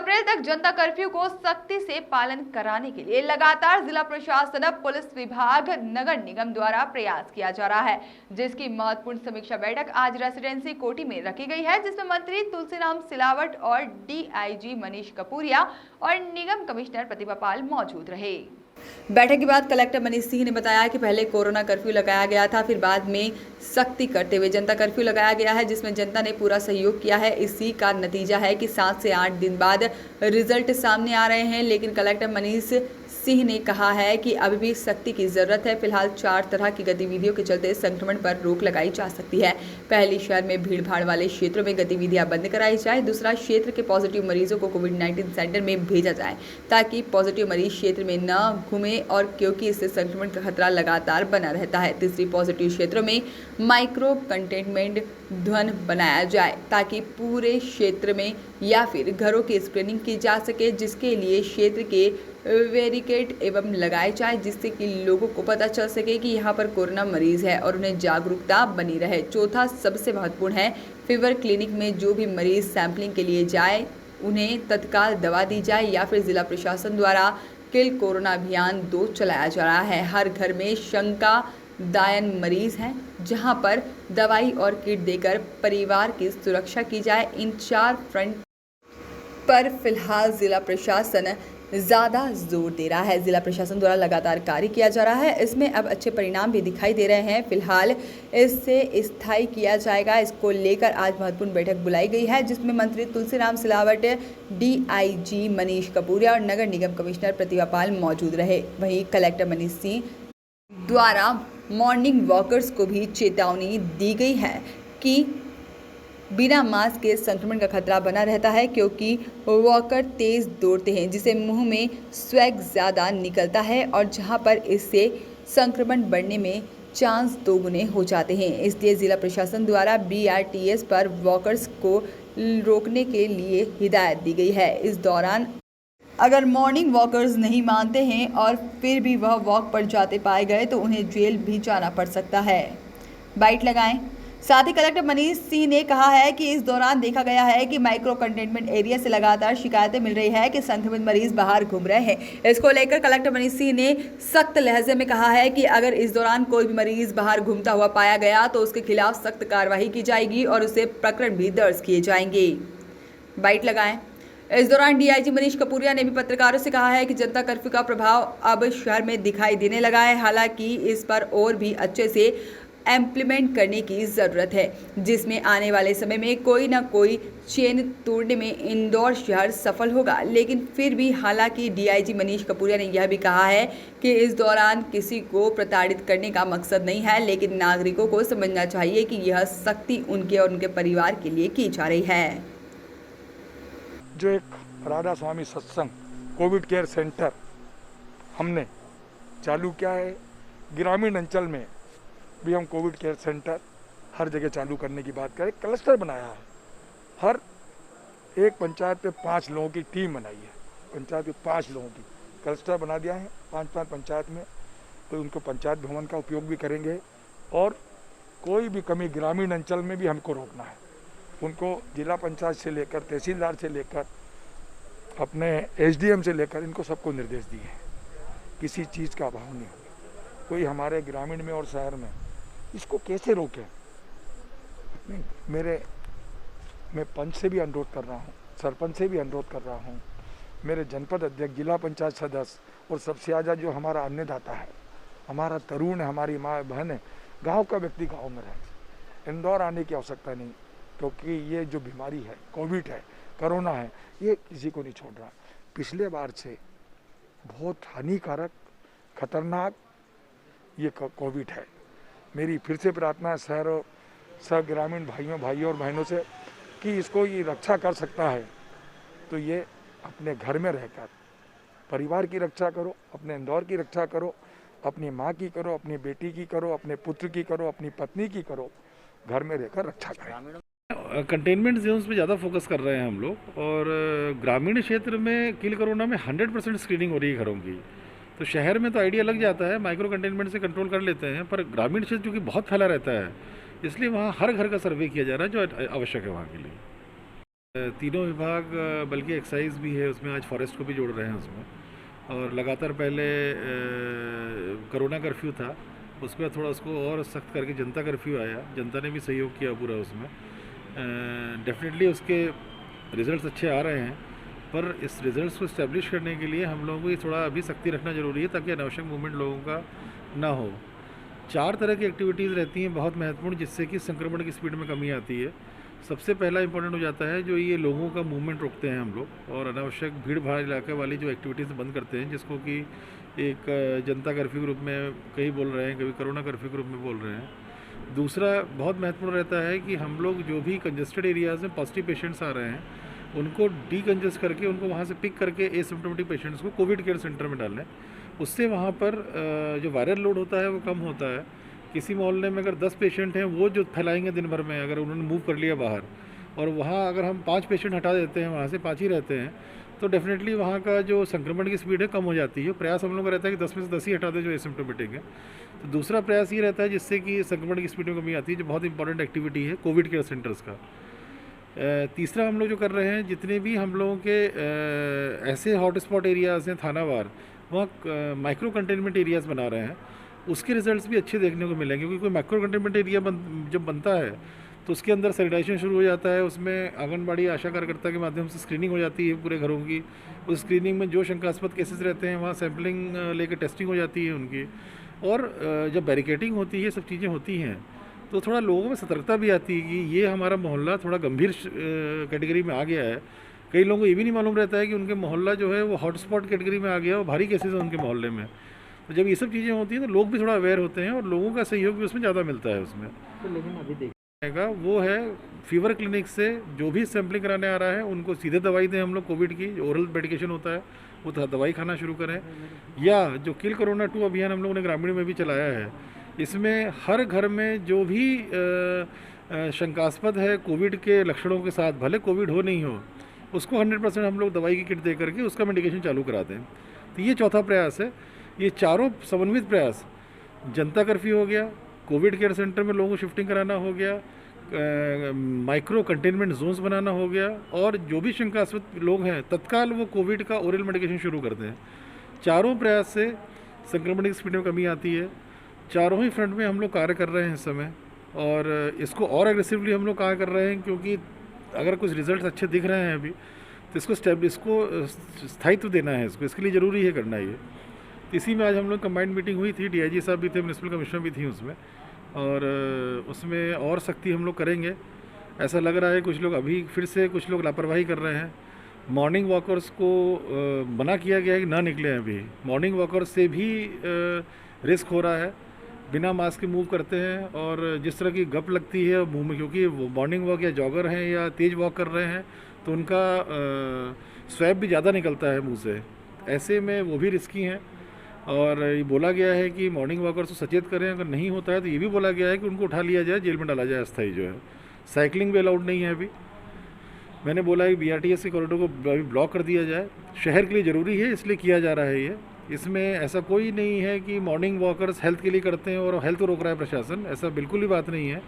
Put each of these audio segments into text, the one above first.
अप्रैल तक जनता कर्फ्यू को सख्ती से पालन कराने के लिए लगातार जिला प्रशासन, पुलिस विभाग, नगर निगम द्वारा प्रयास किया जा रहा है, जिसकी महत्वपूर्ण समीक्षा बैठक आज रेसिडेंसी कोठी में रखी गई है, जिसमें मंत्री तुलसीराम सिलावट और डीआईजी मनीष कपूरिया और निगम कमिश्नर प्रतिभा पाल मौजूद रहे। बैठक के बाद कलेक्टर मनीष सिंह ने बताया कि पहले कोरोना कर्फ्यू लगाया गया था, फिर बाद में सख्ती करते हुए जनता कर्फ्यू लगाया गया है, जिसमें जनता ने पूरा सहयोग किया है। इसी का नतीजा है कि 7 से 8 दिन बाद रिजल्ट सामने आ रहे हैं। लेकिन कलेक्टर मनीष सिंह ने कहा है कि अभी भी सख्ती की जरूरत है। फिलहाल 4 तरह की गतिविधियों के चलते संक्रमण पर रोक लगाई जा सकती है। पहली, शहर में भीड़ भाड़ वाले क्षेत्रों में गतिविधियां बंद कराई जाए। दूसरा, क्षेत्र के पॉजिटिव मरीजों को कोविड-19 सेंटर में भेजा जाए ताकि पॉजिटिव मरीज क्षेत्र में न घूमे, और क्योंकि इससे संक्रमण का खतरा लगातार बना रहता है। तीसरी, पॉजिटिव क्षेत्रों में माइक्रो कंटेनमेंट जोन बनाया जाए ताकि पूरे क्षेत्र में या फिर घरों की स्क्रीनिंग की जा सके, जिसके लिए क्षेत्र के बैरिकेड एवं लगाए जाए, जिससे कि लोगों को पता चल सके कि यहाँ पर कोरोना मरीज है और उन्हें जागरूकता बनी रहे। चौथा, सबसे महत्वपूर्ण है, फीवर क्लिनिक में जो भी मरीज सैंपलिंग के लिए जाए उन्हें तत्काल दवा दी जाए, या फिर जिला प्रशासन द्वारा किल कोरोना अभियान 2 चलाया जा रहा है। हर घर में शंकादायन मरीज हैं, जहां पर दवाई और किट देकर परिवार की सुरक्षा की जाए। इन 4 फ्रंट पर फिलहाल जिला प्रशासन ज़्यादा जोर दे रहा है। जिला प्रशासन द्वारा लगातार कार्य किया जा रहा है। इसमें अब अच्छे परिणाम भी दिखाई दे रहे हैं। फिलहाल इससे स्थायी किया जाएगा। इसको लेकर आज महत्वपूर्ण बैठक बुलाई गई है, जिसमें मंत्री तुलसीराम सिलावट, डीआईजी मनीष कपूरिया और नगर निगम कमिश्नर प्रतिभा पाल मौजूद रहे। वहीं कलेक्टर मनीष सिंह द्वारा मॉर्निंग वॉकर्स को भी चेतावनी दी गई है कि बिना मास्क के संक्रमण का खतरा बना रहता है, क्योंकि वॉकर तेज दौड़ते हैं, जिसे मुंह में स्वैग ज़्यादा निकलता है और जहां पर इससे संक्रमण बढ़ने में चांस 2 गुने हो जाते हैं। इसलिए जिला प्रशासन द्वारा BRTS पर वॉकर्स को रोकने के लिए हिदायत दी गई है। इस दौरान अगर मॉर्निंग वॉकर्स नहीं मानते हैं और फिर भी वह वॉक पर जाते पाए गए तो उन्हें जेल भी जाना पड़ सकता है। बाइट लगाएं। साथ ही कलेक्टर मनीष सिंह ने कहा है कि इस दौरान देखा गया है कि माइक्रो कंटेनमेंट एरिया से लगातार शिकायतें मिल रही है कि संक्रमित मरीज बाहर घूम रहे हैं। इसको लेकर कलेक्टर मनीष सिंह ने सख्त लहजे में कहा है कि अगर इस दौरान कोई भी मरीज बाहर घूमता हुआ पाया गया तो उसके खिलाफ सख्त कार्रवाई की जाएगी और उसे प्रकरण भी दर्ज किए जाएंगे। बाइट लगाएं। इस दौरान डीआईजी मनीष कपूरिया ने भी पत्रकारों से कहा है कि जनता कर्फ्यू का प्रभाव अब शहर में दिखाई देने लगा है। हालांकि इस पर और भी अच्छे से इम्प्लीमेंट करने की ज़रूरत है, जिसमें आने वाले समय में कोई ना कोई चेन तोड़ने में इंदौर शहर सफल होगा। लेकिन फिर भी हालांकि डीआईजी मनीष कपूरिया ने यह भी कहा है कि इस दौरान किसी को प्रताड़ित करने का मकसद नहीं है, लेकिन नागरिकों को समझना चाहिए कि यह सख्ती उनके और उनके परिवार के लिए की जा रही है। जो एक राधा स्वामी सत्संग कोविड केयर सेंटर हमने चालू किया है, ग्रामीण अंचल में भी हम कोविड केयर सेंटर हर जगह चालू करने की बात करें। क्लस्टर बनाया है, हर एक पंचायत पे 5 लोगों की टीम बनाई है। पंचायत पे 5 लोगों की क्लस्टर बना दिया है 5-5 पंचायत में, तो उनको पंचायत भवन का उपयोग भी करेंगे। और कोई भी कमी ग्रामीण अंचल में भी हमको रोकना है। उनको जिला पंचायत से लेकर तहसीलदार से लेकर अपने SDM से लेकर इनको सबको निर्देश दिए हैं, किसी चीज़ का अभाव नहीं होगा। कोई हमारे ग्रामीण में और शहर में इसको कैसे रोके। मैं पंच से भी अनुरोध कर रहा हूँ, सरपंच से भी अनुरोध कर रहा हूँ, मेरे जनपद अध्यक्ष, जिला पंचायत सदस्य और सबसे ज़्यादा जो हमारा अन्नदाता है, हमारा तरुण है, हमारी माँ बहन है, गाँव का व्यक्ति गाँव में रहे। इंदौर आने की आवश्यकता नहीं, क्योंकि ये जो बीमारी है, कोविड है, कोरोना है, ये किसी को नहीं छोड़ रहा। पिछले बार से बहुत हानिकारक, खतरनाक ये कोविड है। मेरी फिर से प्रार्थना है शहर और सब ग्रामीण भाइयों और बहनों से कि इसको ये रक्षा कर सकता है तो ये अपने घर में रहकर परिवार की रक्षा करो, अपने इंदौर की रक्षा करो, अपनी माँ की करो, अपनी बेटी की करो, अपने पुत्र की करो, अपनी पत्नी की करो, घर में रहकर रक्षा करें। कंटेनमेंट जोन्स पे ज़्यादा फोकस कर रहे हैं हम लोग, और ग्रामीण क्षेत्र में किल कोरोना में 100% स्क्रीनिंग हो रही है घरों की। तो शहर में तो आइडिया लग जाता है, माइक्रो कंटेनमेंट से कंट्रोल कर लेते हैं, पर ग्रामीण क्षेत्र क्योंकि बहुत फैला रहता है, इसलिए वहाँ हर घर का सर्वे किया जा रहा है जो आवश्यक है वहाँ के लिए। तीनों विभाग बल्कि एक्साइज भी है उसमें, आज फॉरेस्ट को भी जोड़ रहे हैं उसमें। और लगातार पहले कोरोना कर्फ्यू था, उसमें थोड़ा उसको और सख्त करके जनता कर्फ्यू आया, जनता ने भी सहयोग किया पूरा उसमें। डेफिनेटली उसके रिज़ल्ट्स अच्छे आ रहे हैं, पर इस रिज़ल्ट्स को इस्टेब्लिश करने के लिए हम लोगों को ये थोड़ा अभी सख्ती रखना ज़रूरी है ताकि अनावश्यक मूवमेंट लोगों का ना हो। 4 तरह की एक्टिविटीज़ रहती हैं बहुत महत्वपूर्ण, जिससे कि संक्रमण की स्पीड में कमी आती है। सबसे पहला इंपॉर्टेंट हो जाता है जो ये लोगों का मूवमेंट रोकते हैं हम लोग, और अनावश्यक भीड़ भाड़ इलाके वाली जो एक्टिविटीज़ बंद करते हैं, जिसको कि एक जनता कर्फ्यू के रूप में कई बोल रहे हैं, कभी कोरोना कर्फ्यू के रूप में बोल रहे हैं। दूसरा बहुत महत्वपूर्ण रहता है कि हम लोग जो भी कंजेस्टेड एरियाज़ में पॉजिटिव पेशेंट्स आ रहे हैं उनको डीकंजेस्ट करके, उनको वहाँ से पिक करके एसिम्प्टोमेटिक पेशेंट्स को कोविड केयर सेंटर में डालें। उससे वहाँ पर जो वायरल लोड होता है वो कम होता है। किसी मोहल्ले में अगर 10 पेशेंट हैं, वो जो फैलाएंगे दिन भर में, अगर उन्होंने मूव कर लिया बाहर, और वहाँ अगर हम 5 पेशेंट हटा देते हैं, वहाँ से 5 ही रहते हैं, तो डेफिनेटली वहाँ का जो संक्रमण की स्पीड है कम हो जाती है। प्रयास हम लोग का रहता है कि 10 में से 10 ही हटा दें जो एसिम्प्टोमेटिक है। तो दूसरा प्रयास ये रहता है जिससे कि संक्रमण की स्पीड में कमी आती है, जो बहुत इंपॉर्टेंट एक्टिविटी है कोविड केयर सेंटर्स का। तीसरा हम लोग जो कर रहे हैं, जितने भी हम लोगों के ऐसे हॉटस्पॉट एरियाज़ हैं थानावार, वहाँ माइक्रो कंटेनमेंट एरियाज़ बना रहे हैं। उसके रिजल्ट्स भी अच्छे देखने को मिलेंगे, क्योंकि कोई माइक्रो कंटेनमेंट एरिया जब बनता है तो उसके अंदर सैनिटाइजेशन शुरू हो जाता है। उसमें आंगनबाड़ी आशा कार्यकर्ता के माध्यम से स्क्रीनिंग हो जाती है पूरे घरों की। उस स्क्रीनिंग में जो शंकास्पद केसेस रहते हैं वहाँ सैम्पलिंग लेकर टेस्टिंग हो जाती है उनकी। और जब बैरिकेडिंग होती है, सब चीज़ें होती हैं, तो थोड़ा लोगों में सतर्कता भी आती है कि ये हमारा मोहल्ला थोड़ा गंभीर कैटेगरी में आ गया है। कई लोगों को ये भी नहीं मालूम रहता है कि उनके मोहल्ला जो है वो हॉटस्पॉट कैटेगरी में आ गया और भारी केसेस हैं उनके मोहल्ले में। तो जब ये सब चीज़ें होती हैं तो लोग भी थोड़ा अवेयर होते हैं और लोगों का सहयोग भी उसमें ज़्यादा मिलता है उसमें। तो लेकिन अभी देखने का वो है फीवर क्लिनिक से जो भी सैम्पलिंग कराने आ रहा है उनको सीधे दवाई दें हम लोग कोविड की, जो ओरल मेडिकेशन होता है वो दवाई खाना शुरू करें। या जो किल कोरोना 2 अभियान हम लोगों ने ग्रामीण में भी चलाया है, इसमें हर घर में जो भी शंकास्पद है कोविड के लक्षणों के साथ, भले कोविड हो नहीं हो, उसको 100% हम लोग दवाई की किट दे करके उसका मेडिकेशन चालू करा दें। तो ये चौथा प्रयास है। ये चारों समन्वित प्रयास, जनता कर्फ्यू हो गया, कोविड केयर सेंटर में लोगों को शिफ्टिंग कराना हो गया, माइक्रो कंटेनमेंट जोन्स बनाना हो गया, और जो भी शंकास्पद लोग हैं तत्काल वो कोविड का ओरल मेडिकेशन शुरू कर दें। चारों प्रयास से संक्रमण की स्पीड में कमी आती है। चारों ही फ्रंट में हम लोग कार्य कर रहे हैं इस समय, और इसको और एग्रेसिवली हम लोग कार्य कर रहे हैं, क्योंकि अगर कुछ रिजल्ट्स अच्छे दिख रहे हैं अभी तो इसको स्थायित्व देना है, इसके लिए ज़रूरी है करना ये। इसी में आज हम लोग कंबाइंड मीटिंग हुई थी, डीआईजी साहब भी थे, म्युनिसिपल कमिश्नर भी थी उसमें, और उसमें और सख्ती हम लोग करेंगे। ऐसा लग रहा है कुछ लोग अभी फिर से कुछ लोग लापरवाही कर रहे हैं। मॉर्निंग वॉकर्स को मना किया गया है कि ना निकलें अभी। मॉर्निंग वॉकर्स से भी रिस्क हो रहा है, बिना मास्क के मूव करते हैं, और जिस तरह की गप लगती है मुंह में, क्योंकि वो मॉर्निंग वॉक या जॉगर हैं या तेज़ वॉक कर रहे हैं तो उनका स्वैब भी ज़्यादा निकलता है मुंह से, ऐसे में वो भी रिस्की हैं। और ये बोला गया है कि मॉर्निंग वॉकर्स को सचेत करें, अगर नहीं होता है तो ये भी बोला गया है कि उनको उठा लिया जाए, जेल में डाला जाए अस्थायी जो है। साइकिलिंग भी अलाउड नहीं है अभी। मैंने बोला है कि BRTS के कॉरिडोर को अभी ब्लॉक कर दिया जाए, शहर के लिए ज़रूरी है इसलिए किया जा रहा है ये। इसमें ऐसा कोई नहीं है कि मॉर्निंग वॉकर्स हेल्थ के लिए करते हैं और हेल्थ को रोक रहा है प्रशासन, ऐसा बिल्कुल ही बात नहीं है।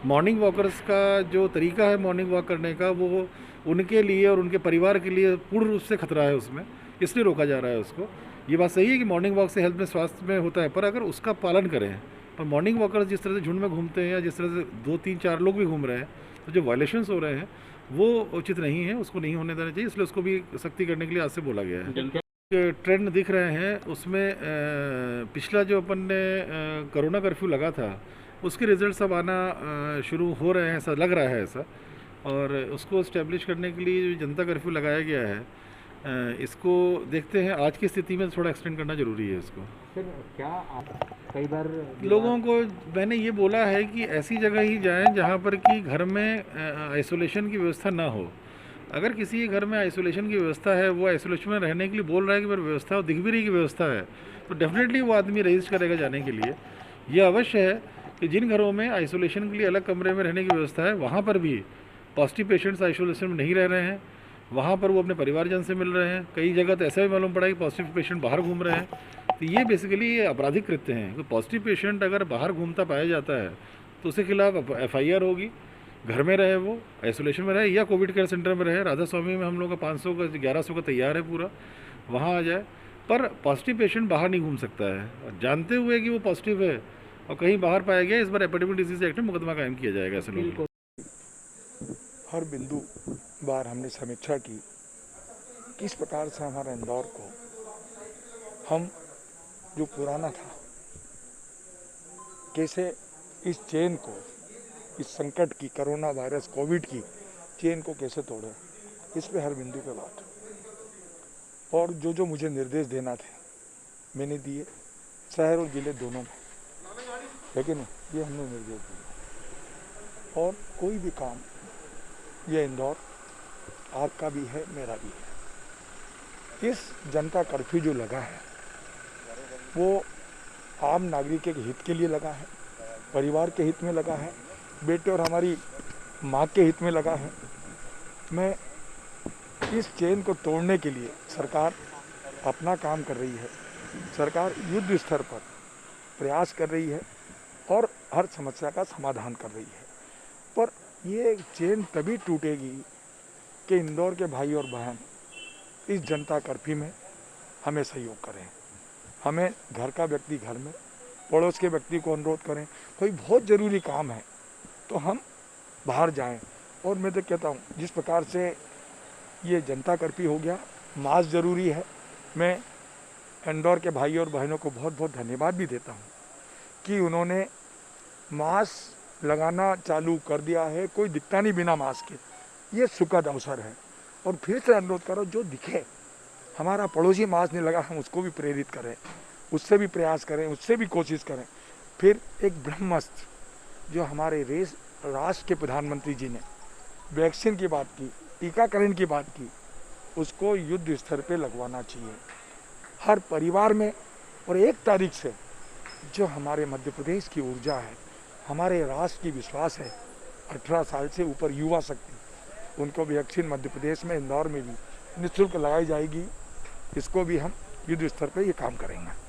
मॉर्निंग वॉकर्स का जो तरीका है मॉर्निंग वॉक करने का, वो उनके लिए और उनके परिवार के लिए पूर्ण रूप से खतरा है उसमें, इसलिए रोका जा रहा है उसको। ये बात सही है कि मॉर्निंग वॉक से हेल्थ में स्वास्थ्य में होता है, पर अगर उसका पालन करें। पर मॉर्निंग वॉकर्स जिस तरह से झुंड में घूमते हैं या जिस तरह से 2, 3, 4 लोग भी घूम रहे हैं, तो जो वायलेशंस हो रहे हैं वो उचित नहीं है, उसको नहीं होने देना चाहिए, इसलिए उसको भी सख्ती करने के लिए आज से बोला गया है। ट्रेंड दिख रहे हैं उसमें, पिछला जो अपन ने कोरोना कर्फ्यू लगा था उसके रिजल्ट्स अब आना शुरू हो रहे हैं, ऐसा लग रहा है ऐसा। और उसको इस्टेब्लिश करने के लिए जो जनता कर्फ्यू लगाया गया है, इसको देखते हैं आज की स्थिति में थोड़ा एक्सटेंड करना ज़रूरी है इसको। सर क्या आप कई बार लोगों को मैंने ये बोला है कि ऐसी जगह ही जाएं जहाँ पर कि घर में आइसोलेशन की व्यवस्था ना हो। अगर किसी के घर में आइसोलेशन की व्यवस्था है, वो आइसोलेशन में रहने के लिए बोल रहा है कि मेरी व्यवस्था, दिख भी रही की व्यवस्था है, तो डेफिनेटली वो आदमी रजिस्टर करेगा जाने के लिए। यह अवश्य है कि जिन घरों में आइसोलेशन के लिए अलग कमरे में रहने की व्यवस्था है, वहाँ पर भी पॉजिटिव पेशेंट्स आइसोलेशन में नहीं रह रहे हैं, वहाँ पर वो अपने परिवारजन से मिल रहे हैं। कई जगह तो ऐसा भी मालूम पड़ा कि पॉजिटिव पेशेंट बाहर घूम रहे हैं। तो ये बेसिकली ये आपराधिक कृत्य हैं। तो पॉजिटिव पेशेंट अगर बाहर घूमता पाया जाता है तो उसके खिलाफ FIR होगी, घर में रहे, वो आइसोलेशन में रहे या कोविड केयर सेंटर में रहे। राधा स्वामी में हम लोग का 500 का 1100 का तैयार है पूरा, वहाँ आ जाए। पर पॉजिटिव पेशेंट बाहर नहीं घूम सकता है, और जानते हुए कि वो पॉजिटिव है और कहीं बाहर पाया गया, इस बार एपिडेमिक डिजीज एक्ट में मुकदमा कायम किया जाएगा ऐसे लोगों को। हर बिंदु बार हमने समीक्षा की, किस प्रकार से हमारे इंदौर को हम जो पुराना था, कैसे इस चेन को, इस संकट की, कोरोना वायरस कोविड की चेन को कैसे तोड़े, इस पे हर बिंदु पे बात। और जो मुझे निर्देश देना थे मैंने दिए, शहर और जिले दोनों में, लेकिन ये हमने निर्देश दिए। और कोई भी काम, ये इंदौर आपका भी है, मेरा भी है। इस जनता कर्फ्यू जो लगा है वो आम नागरिक के हित के लिए लगा है, परिवार के हित में लगा है, बेटे और हमारी माँ के हित में लगा है। मैं इस चेन को तोड़ने के लिए सरकार अपना काम कर रही है। सरकार युद्ध स्तर पर प्रयास कर रही है और हर समस्या का समाधान कर रही है। पर ये चेन तभी टूटेगी कि इंदौर के भाई और बहन इस जनता कर्फ्यू में हमें सहयोग करें। हमें घर का व्यक्ति घर में, पड़ोस के व्यक्ति को अनुरोध करें, कोई बहुत ज़रूरी काम है तो हम बाहर जाएं। और मैं तो कहता हूँ, जिस प्रकार से ये जनता कर्फ्यू हो गया, मास्क ज़रूरी है। मैं इंदौर के भाई और बहनों को बहुत बहुत धन्यवाद भी देता हूँ कि उन्होंने मास्क लगाना चालू कर दिया है। कोई दिखता नहीं बिना मास्क के, ये सुखद अवसर है। और फिर से अनुरोध करो, जो दिखे, हमारा पड़ोसी मास्क नहीं लगा, हम उसको भी प्रेरित करें, उससे भी प्रयास करें, उससे भी कोशिश करें। फिर एक ब्रह्मास्त्र जो हमारे राष्ट्र के प्रधानमंत्री जी ने वैक्सीन की बात की, टीकाकरण की बात की, उसको युद्ध स्तर पे लगवाना चाहिए हर परिवार में। और 1 तारीख से जो हमारे मध्य प्रदेश की ऊर्जा है, हमारे राष्ट्र की विश्वास है, 18 साल से ऊपर युवा शक्ति, उनको वैक्सीन मध्य प्रदेश में, इंदौर में भी निःशुल्क लगाई जाएगी। इसको भी हम युद्ध स्तर पे ये काम करेंगे।